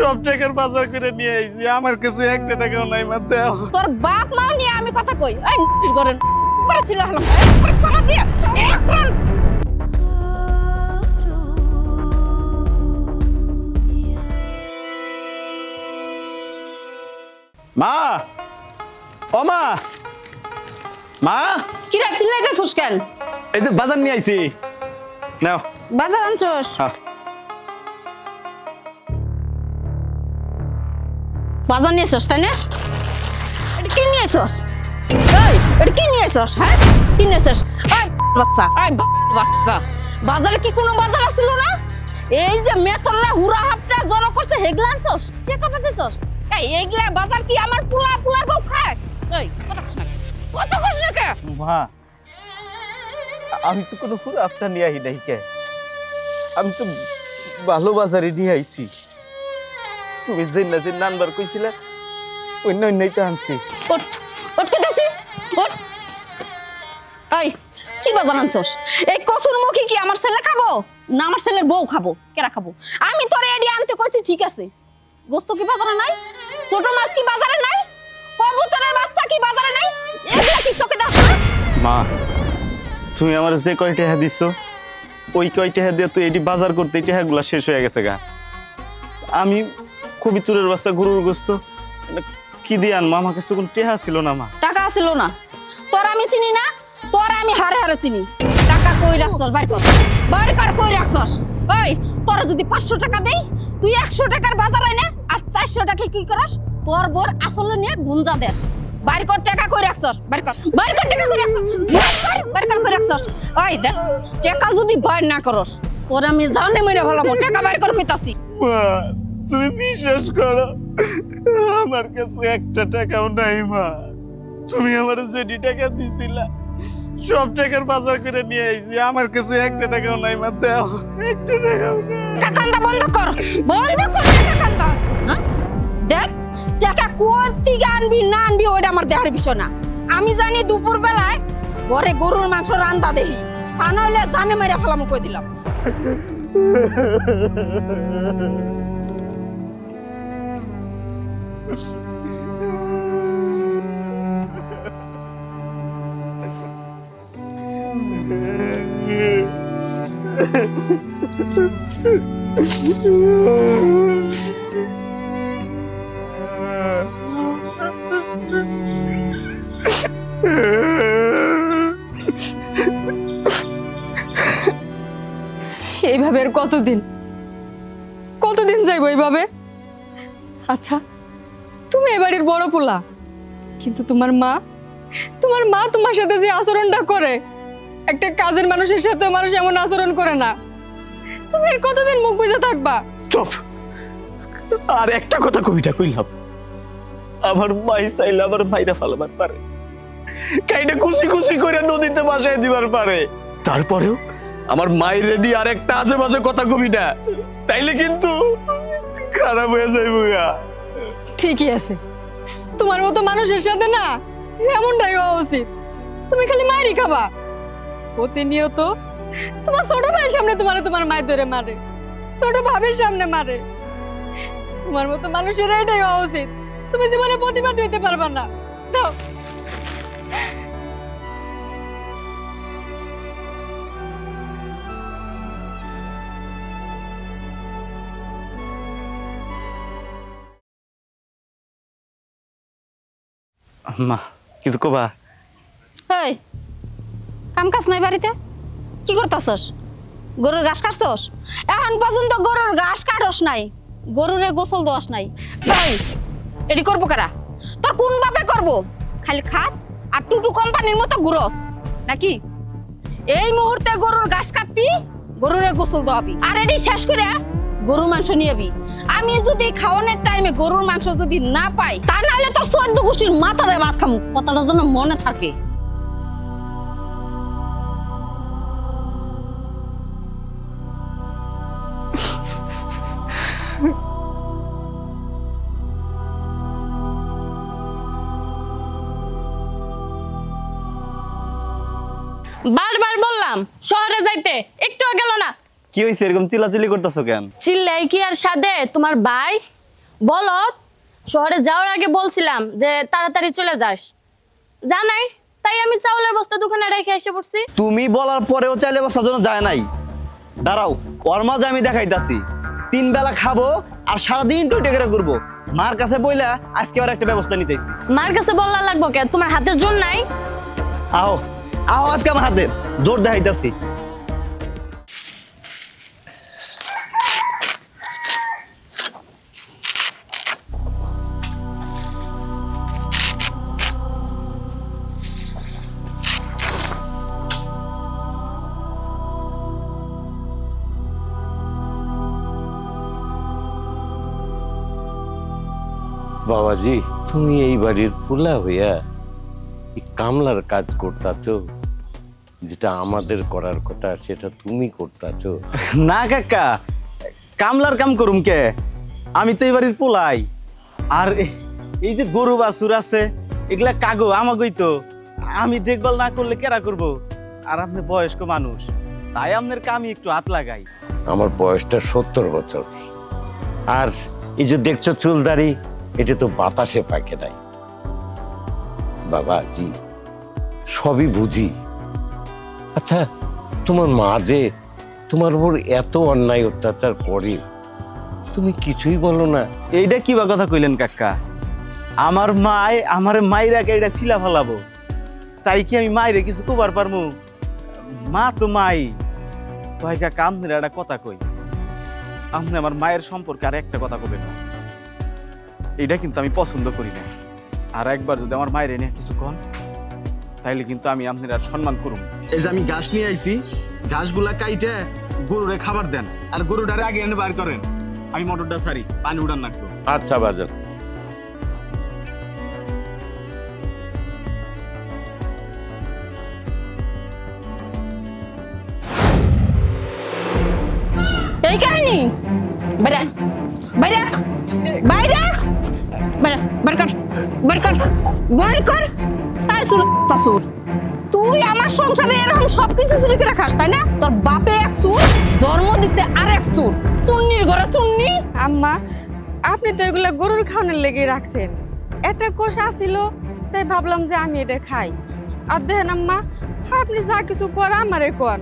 সব টাকার বাজার করে নিয়ে আইছি, আমার কাছে একটা টাকাও নাই। মা দাও। তোর বাপ মা নিয়ে আমি কথা কই। এই নোটিশ করেন করেছিল হলাম করে দিয়ে একজন মা, ও মা, মা কি রে চিল্লাইতেছস কেন? এই যে বাজার নিয়ে আইছি, নাও। বাজার আনছস? বাজার নিয়ে এসছস তাই না? এটা কি নিয়ে এসছস? এই এটা কি নিয়ে এসছস? হ্যাঁ কি নিয়ে এসছস? এই বাচ্চা, এই বাচ্চা, বাজারে কি কোনো বাজার আছিল না? এই যে মেতররা হুরা হাপটা জড়ো করছে হেগলা আনছস? চেক করতেছস? এই এগলা বাজার কি আমার পোলা পোলার বউ খায়? এই কত কষ্ট না, কত কষ্ট না কে? মা, আমি তো কোনো হুরা হাপটা নিয়ে আই নাই কে, আমি তো ভালো বাজারে নিয়ে আইছি। তুমি যে নানবার কইছিলে অন্য অন্যই তো আনছি। ওঠ ওঠ কেটেছি ওঠ। এই কি বাজার আনছস? এই কচুর মুখি কি আমার ছেলে খাবো না আমার ছেলের বউ খাবো? কেরা খাবো? আমি তোরে এডি আনতে কইছি ঠিক আছে, গোস্ত কি বাজারে নাই? ছোট মাছ কি বাজারে নাই? কবুতরের বাচ্চা কি বাজারে নাই? এগুলা কি চোখে দেখছ না? মা, তুমি আমার যে কয় টাকা দিছো ওই কয় টাকা দিয়ে তুই এটি বাজার করতে এই টাকাগুলো শেষ হয়ে গেছে গা। আমি কবিতুরের বাচ্চা গরুর গোস্ত কি দিয়ে আনবো? আমার কাছে তো কোনো টাকা ছিল না মা। টাকা ছিল না? তোর আমি চিনি না? তোর আমি হারে হারে চিনি। টাকা কই রাখছস? বাইর কর, বাইর কর কই রাখছস? ওই তোর যদি 500 টাকা দেই তুই 100 টাকার বাজার আইনা আর 400 টাকা কি করস? তোর বোর আসলে নিয়ে গুঞ্জা দেস। বাইর কর টাকা কই রাখছস? বাইর কর, বাইর কর টাকা কই রাখছস? বাইর কর কই রাখছস? ওই দেখ টাকা যদি বাইর না করস তোর আমি জানে মইরা ভালো টাকা বাইর কর কইতাছি। মা, তুমি বিশ্বাস করো আমার কাছে একটা টাকাও নাই মা। তুমি আমার যেটি টাকা দিছিলা সব টাকার বাজার করে নিয়ে আইছি, আমার কাছে একটা টাকাও নাই। মা দাও, একটা টাকাও নাই। টাকাটা বন্ধ কর, বন্ধ কর টাকাটা। হ্যাঁ দেখ টাকা কোথি আনবি না আনবি ওইটা আমার দেখার বিষয় না। আমি জানি দুপুর বেলায় ঘরে গরুর মাংস রান্দা দেখি, তা নইলে জানে মেরে ফেলাম কই দিলাম। এইভাবে আর কতদিন কতদিন যাইব এইভাবে? আচ্ছা তুমি এবাড়ির বড় পোলা, কিন্তু তোমার মা তোমার সাথে যে আচরণটা করে একটা কাজের মানুষের সাথে মানুষ এমন আচরণ করে না। তুমি আর কতদিন মুখ বুজে থাকবা? চুপ, আর একটা কথা কবিতা কইলাম, আমার মাই চাইলে আমার ভাইরা ফালাবার পারে, কাইটা খুশি খুশি করে নদীতে বাসায় দিবার পারে, তারপরেও আমার মায়ের রেডি আর একটা আজে বাজে কথা কবি না, তাইলে কিন্তু খারাপ হয়ে যাইব। ঠিকই আছে, তোমার মতো মানুষের সাথে না এমনটাই হওয়া উচিত। তুমি খালি মায়েরই খাবা, প্রতিনিয়ত তোমার ছোট ভাইয়ের সামনে তোমার মায়ের ধরে মারে, ছোট ভাবের সামনে মারে। তোমার মতো মানুষের এটাই হওয়া উচিত। তুমি জীবনে প্রতিবাদ হইতে পারবা না। দাও মা, কিছু কবা? এই কাম কাজ নাই বাড়িতে? কি করতেছস? গরুর ঘাস কাটছস? এখন পর্যন্ত গরুর ঘাস কাটস নাই, গরুরে গোসল দেওয়াস নাই। এই এটি করবো কারা? তোর কোন বাপে করবো? খালি খাস আর টুটু কোম্পানির মতো ঘুরস নাকি? এই মুহূর্তে গরুর ঘাস কাটবি, গরুরে গোসল দেওয়াবি, আর এটি শেষ করে গরুর মাংস নিয়েবি। আমি যদি খাওয়ানোর টাইমে গরুর মাংস যদি না পাই, তা নাহলে তোর 14 গোষ্ঠীর মাথা দিয়ে ভাত খামু, কথাটা যেন মনে থাকে। বারবার বললাম শহরে যাইতে, একটু গেল না। কি হইছে এরকম চিল্লাচিল্লি করতেছো কেন? চিল্লাই কি আর সাদে? তোমার ভাই বলত শহরে যাওয়ার আগে বলছিলাম যে তাড়াতাড়ি চলে যাস, জানাই তাই আমি চাউলের বস্তা দোকানে রেখে এসে পড়ছি। তুমি বলার পরেও চাইলে বসার জন্য যায় নাই। দাঁড়াও, ওর মাঝে আমি দেখাইতাছি। 3 বেলা খাবো আর সারাদিন টইটে করে ঘুরবো। মার কাছে বইলা আজকে আর একটা ব্যবস্থা নিতেছি। মার কাছে বললা লাগবো কে? তোমার হাতের জোর নাই? আও আও, আজকে আমার হাতে জোর দেখাইতাছি। বাবাজি, তুমি এই বাড়ির পোলা হইয়া এই কামলার কাজ করতাছো, যেটা আমাদের করার কথা সেটা তুমি করতাছো। না কাকা, কামলার কাম করুম কে? আমি তো এই বাড়ির পোলাই। আর এই যে গরু বাছুর আছে এগুলা কাগো আমাগই তো। আমি দেখভাল না করলে কেরা করবো? আর আপনি বয়স্ক মানুষ, তাই আপনার কামই একটু হাত লাগাই। আমার বয়সটা 70 বছর। আর এই যে দেখছো চুলদাড়ি, এটা তো বাতাসে পাকে নাই। বাবাজি, সবই বুঝি। আচ্ছা, তোমার মা যে তোমার উপর এত অন্যায় অত্যাচার করে, তুমি কিছুই বলো না? এইটা কি বা কথা কইলেন কাকা? আমার মায় আমার মাইরাকে এটা ছিলা ফেলাবো, তাই কি আমি মাইরে কিছু কবার পারমু? মা তো মাই। তো কাকা, আপনার একটা কথা কই, আপনি আমার মায়ের সম্পর্কে আর একটা কথা কবেন না। এটা কিন্তু আমি পছন্দ করি না। আর একবার যদি আমার মায়ের নিয়ে কিছু কন, তাইলে কিন্তু আমি আপনার আর সম্মান করুম। এই যে আমি ঘাস নিয়ে আইছি, ঘাসগুলা কাইটে গরুরে খাবার দেন, আর গরুটারে আগে এনে বার করেন। আমি মোটরটা ছাড়ি, পানি উড়ান রাখবো। আচ্ছা বাজার। এই কাহিনী বাইরে বাইরে বাইরে বাইরে বের কর বের কর বের কর। তাই সুর শাশুর, তুই আমার সংসারে এরকম সবকিছু চুরি করে খাস, তাই না? তোর বাপে এক চুর, জন্ম দিছে আর এক চুর, চুন্নির ঘরে চুন্নি। আম্মা, আপনি তো এগুলা গরুর খাওয়ানোর লেগে রাখছেন। একটা কোষ আসিল, তাই ভাবলাম যে আমি এটা খাই। আর দেখেন আম্মা, আপনি যা কিছু কর আমারে কন,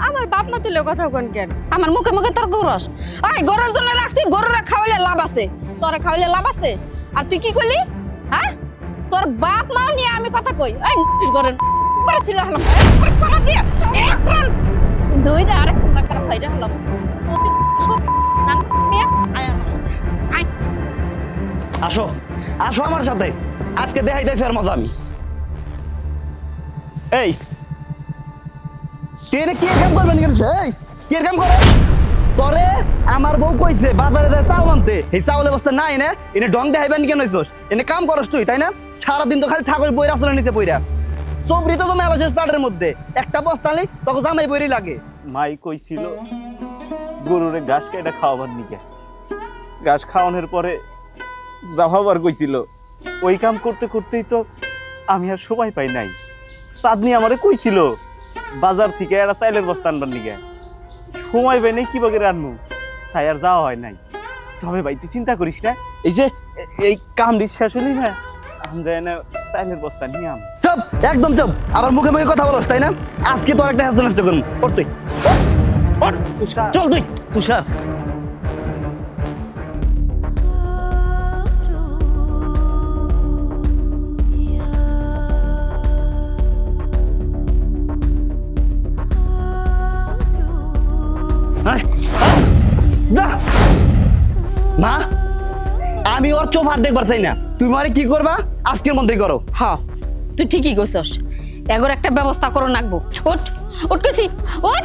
আমার বাপ মা তুলে কথা কন কেন? আমার মুখে মুখে তোর গরস। ওই গরুর জন্য রাখছি, গরুরে খাওয়াইলে লাভ আছে, তোরে খাওয়াইলে লাভ আছে। আর তুই কি করলি? হ্যাঁ, তোর বাপ মাও নিয়ে আমি কথা কই। এই গরেন করেছিল হলাম কথা দিয়ে এখন দুই যা আরেক না করে ফাইরা হলাম। সত্যি সত্যি না মিয়া আয় আয় আসো আসো আমার সাথে, আজকে দেখাইতেছি আর মজা আমি। এই তুই কি কাম করবেন? এই কি কাম করে? তোরে আমার বউ কইছে বাজারে যায় চাউল আনতে, এই চাউলের বস্তা নাই না, এনে ডং দেখাইবেন কেন হইছস? এনে কাম করস তুই, তাই না? সারাদিন তো খালি ঠাকুর বই রাসলে নিচে পইরা চবরি তো মেলা পাটের মধ্যে একটা বস্তা নেই, তখন জামাই বইরই লাগে। মাই কইছিল গরুরে ঘাস কেটে খাওয়াবার নিকে, ঘাস খাওয়ানোর পরে যাওয়াবার কইছিল। ওই কাম করতে করতেই তো আমি আর সময় পাই নাই। চাঁদনি আমারে কইছিল বাজার থেকে একটা চাইলের বস্তা আনবার নিকে, সময় পাই নাই কিভাবে রান্নু, তাই আর যাওয়া হয় নাই। তবে ভাই তুই চিন্তা করিস না, এই যে এই কামটি শেষ হলি না, আমরা এনে চাইলের বস্তা নিয়ে আম। চুপ, একদম চুপ। আবার মুখে মুখে কথা বলস, তাই না? আজকে তোর একটা হাসতে নষ্ট করুন। ওঠ তুই, চল তুই। তুষার, যা। মা, আমি ওর চোখ হাত দেখবার চাই না। তুমি মানে কি করবা? আজকের মধ্যেই করো। হ্যাঁ, তুই ঠিকই কইছস। এগোর একটা ব্যবস্থা করো নাকবো। ওঠ ওঠ কইছি, ওঠ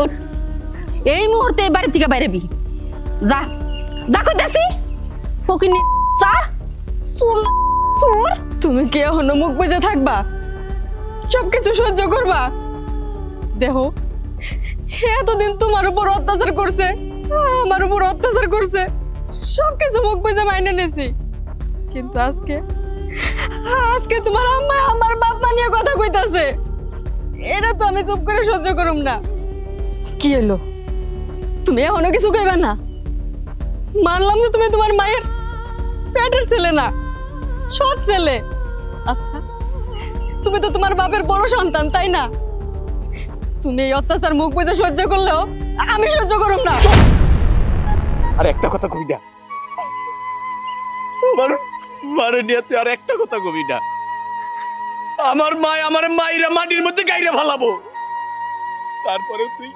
ওঠ। এই মুহূর্তে এই বাড়ি থেকে বাইরেবি। যা যা কইতাছি। ফকিনি চা সুর সুর। তুমি কি এখনো মুখ বুজে থাকবা? সবকিছু সহ্য করবা? দেখো, এতদিন তোমার উপর অত্যাচার করছে, আমার উপর অত্যাচার করছে, সবকিছু মুখ বুজে মাইনে নিয়েছি। কিন্তু আজকে আজকে তোমার আম্মা আমার বাপ মা নিয়ে কথা কইতাছে, এটা তো আমি চুপ করে সহ্য করুম না। কি এলো? তুমি এখনো কিছু কইবা না? মানলাম যে তুমি তোমার মায়ের পেটের ছেলে না, সৎ ছেলে। আচ্ছা, তুমি তো তোমার বাপের বড় সন্তান, তাই না? তুমি এই অত্যাচার মুখ বুঝে সহ্য করলেও আমি সহ্য করব না। আর একটা কথা কবি না, আমার মারে নিয়ে তুই আর একটা কথা কবি না। আমার মায়েরা মাটির মধ্যে গাইরা ফালাবো, তারপরে তুই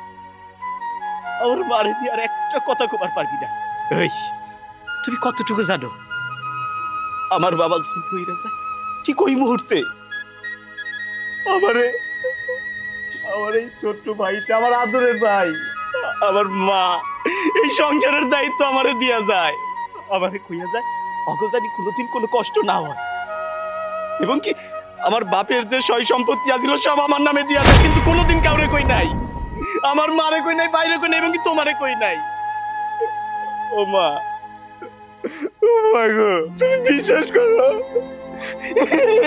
আমার মারে নিয়ে আর একটা কথা কবার পারবি না। এই, তুমি কতটুকু জানো আমার বাবা যখন হইরা যায় ঠিক ওই মুহূর্তে আমার এই ছোট্ট ভাইটা, আমার আদরের ভাই, আমার মা এই সংসারের দায়িত্ব আমারে দিয়া যায়, আমারে কইয়া যায় অগজানি কোনোদিন কোনো কষ্ট না হয়। এবং কি আমার বাপের যে সয় সম্পত্তি আছিল সব আমার নামে দিয়া যায়, কিন্তু কোনোদিন কাউরে কই নাই, আমার মারে কই নাই, বাইরে কই নাই, এবং কি তোমারে কই নাই। ও মা, ও মা গো, তুমি বিশ্বাস করো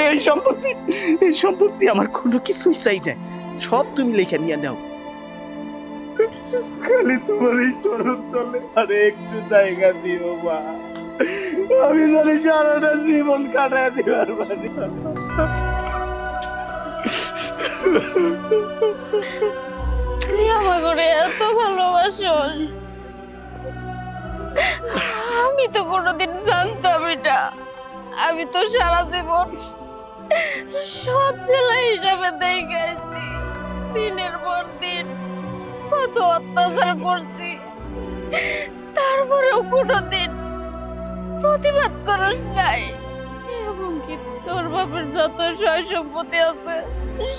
এই সম্পত্তি আমার কোনো কিছুই চাই না, সব তুমি লেখা নিয়ে নাও, খালি তোমার এই চরণ তলে আর একটু জায়গা দিও মা, আমি জানি সারাটা জীবন কাটায় দিবার পারি। তুই আমাকে এত ভালোবাসোস, আমি তো কোনোদিন জানতামই না। আমি তো সারা জীবন সৎ ছেলে হিসাবে দেখাইছি, দিনের পর দিন কত অত্যাচার করছি, তারপরেও কোনোদিন প্রতিবাদ করস নাই। এবং কি তোর বাপের যত সয় সম্পত্তি আছে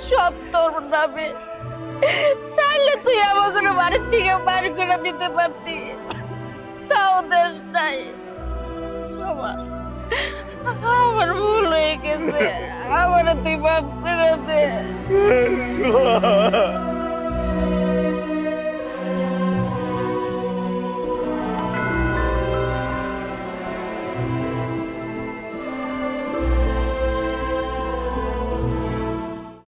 সব তোর নামে, চাইলে তুই আমাকে বাড়ির থেকে বার করে দিতে পারতি, তাও দেশ নাই। বাবা, আমার ভুল হয়ে গেছে, আমার তুই মাফ করে দে।